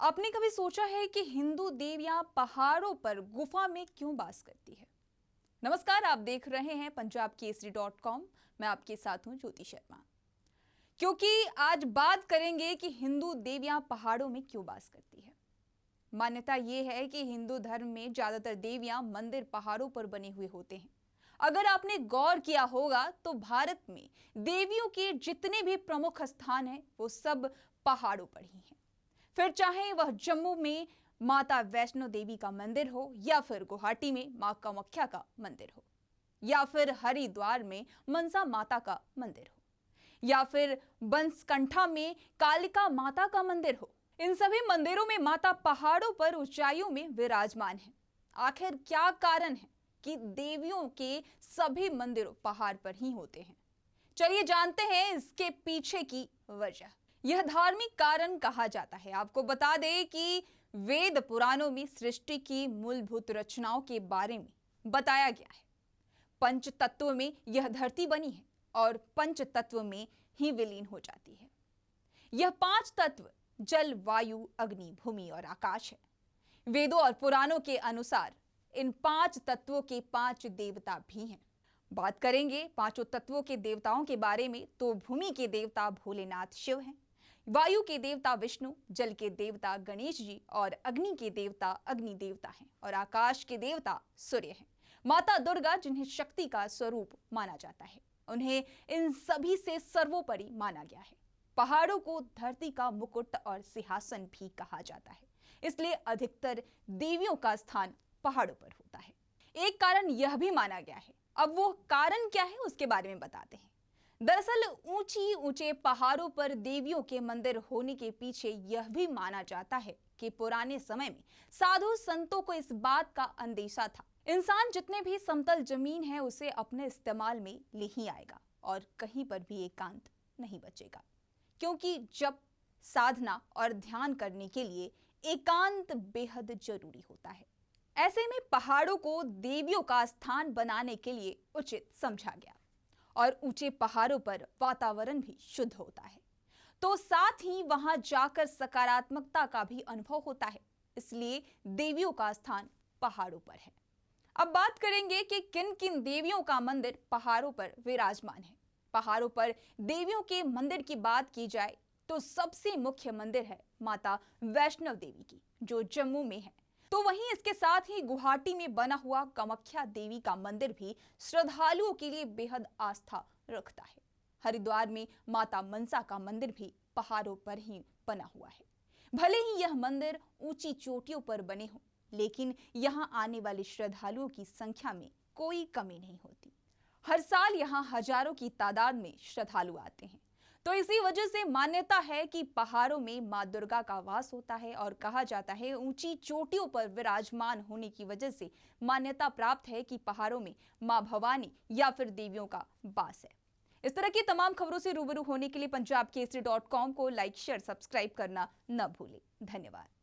आपने कभी सोचा है कि हिंदू देवियां पहाड़ों पर गुफा में क्यों वास करती है? नमस्कार, आप देख रहे हैं punjabkesari.com। मैं आपके साथ हूं ज्योति शर्मा। क्योंकि आज बात करेंगे कि हिंदू देवियां पहाड़ों में क्यों वास करती है। मान्यता यह है कि हिंदू धर्म में ज्यादातर देवियां मंदिर पहाड़ों पर बने हुए होते हैं। अगर आपने गौर किया होगा तो भारत में देवियों के जितने भी प्रमुख स्थान हैं वो सब पहाड़ों पर ही हैं। फिर चाहे वह जम्मू में माता वैष्णो देवी का मंदिर हो, या फिर गुवाहाटी में मां कामाख्या का मंदिर हो, या फिर हरिद्वार में मनसा माता का मंदिर हो, या फिर बंसकंठा में कालिका माता का मंदिर हो, इन सभी मंदिरों में माता पहाड़ों पर ऊंचाइयों में विराजमान है। आखिर क्या कारण है कि देवियों के सभी मंदिर पहाड़ पर ही होते हैं? चलिए जानते हैं इसके पीछे की वजह। यह धार्मिक कारण कहा जाता है। आपको बता दें कि वेद पुराणों में सृष्टि की मूलभूत रचनाओं के बारे में बताया गया है। पंच तत्व में यह धरती बनी है और पंच तत्व में ही विलीन हो जाती है। यह पांच तत्व जल, वायु, अग्नि, भूमि और आकाश है। वेदों और पुराणों के अनुसार इन पांच तत्वों के पांच देवता भी हैं। बात करेंगे पांचों तत्वों के देवताओं के बारे में तो भूमि के देवता भोलेनाथ शिव हैं, वायु के देवता विष्णु, जल के देवता गणेश जी और अग्नि के देवता अग्नि देवता हैं और आकाश के देवता सूर्य हैं। माता दुर्गा जिन्हें शक्ति का स्वरूप माना जाता है, उन्हें इन सभी से सर्वोपरि माना गया है। पहाड़ों को धरती का मुकुट और सिंहासन भी कहा जाता है, इसलिए अधिकतर देवियों का स्थान पहाड़ों पर होता है। एक कारण यह भी माना गया है। अब वो कारण क्या है उसके बारे में बताते हैं। दरअसल ऊंचे पहाड़ों पर देवियों के मंदिर होने के पीछे यह भी माना जाता है कि पुराने समय में साधु संतों को इस बात का अंदेशा था, इंसान जितने भी समतल जमीन है उसे अपने इस्तेमाल में ले ही आएगा और कहीं पर भी एकांत नहीं बचेगा, क्योंकि जब साधना और ध्यान करने के लिए एकांत बेहद जरूरी होता है। ऐसे में पहाड़ों को देवियों का स्थान बनाने के लिए उचित समझा गया और ऊंचे पहाड़ों पर वातावरण भी शुद्ध होता है, तो साथ ही वहां जाकर सकारात्मकता का भी अनुभव होता है, इसलिए देवियों का स्थान पहाड़ों पर है। अब बात करेंगे कि किन किन देवियों का मंदिर पहाड़ों पर विराजमान है। पहाड़ों पर देवियों के मंदिर की बात की जाए तो सबसे मुख्य मंदिर है माता वैष्णो देवी की, जो जम्मू में है। तो वहीं इसके साथ ही गुवाहाटी में बना हुआ कामाख्या देवी का मंदिर भी श्रद्धालुओं के लिए बेहद आस्था रखता है। हरिद्वार में माता मनसा का मंदिर भी पहाड़ों पर ही बना हुआ है। भले ही यह मंदिर ऊंची चोटियों पर बने हों, लेकिन यहां आने वाले श्रद्धालुओं की संख्या में कोई कमी नहीं होती। हर साल यहां हजारों की तादाद में श्रद्धालु आते हैं। तो इसी वजह से मान्यता है कि पहाड़ों में मां दुर्गा का वास होता है और कहा जाता है ऊंची चोटियों पर विराजमान होने की वजह से मान्यता प्राप्त है कि पहाड़ों में मां भवानी या फिर देवियों का वास है। इस तरह की तमाम खबरों से रूबरू होने के लिए punjabkesari.com को लाइक, शेयर, सब्सक्राइब करना न भूलें। धन्यवाद।